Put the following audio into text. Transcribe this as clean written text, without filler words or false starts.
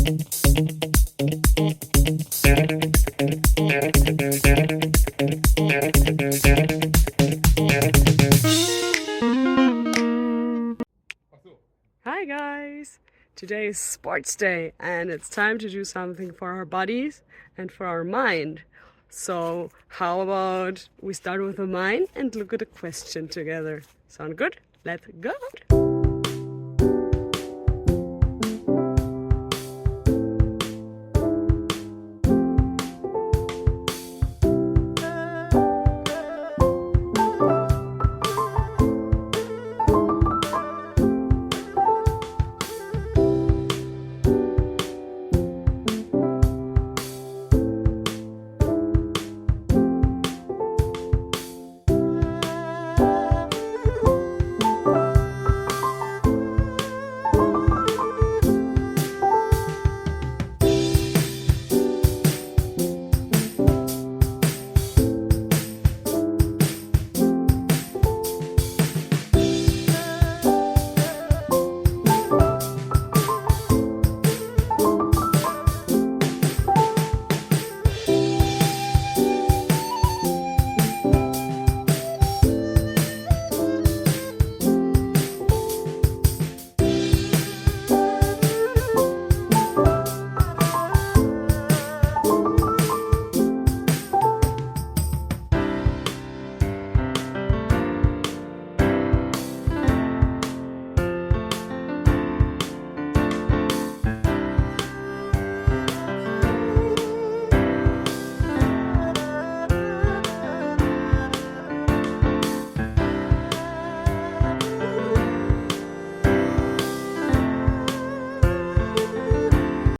Hi guys! Today is sports day and it's time to do something for our bodies and for our mind. So how about we start with the mind and look at a question together? Sound good? Let's go!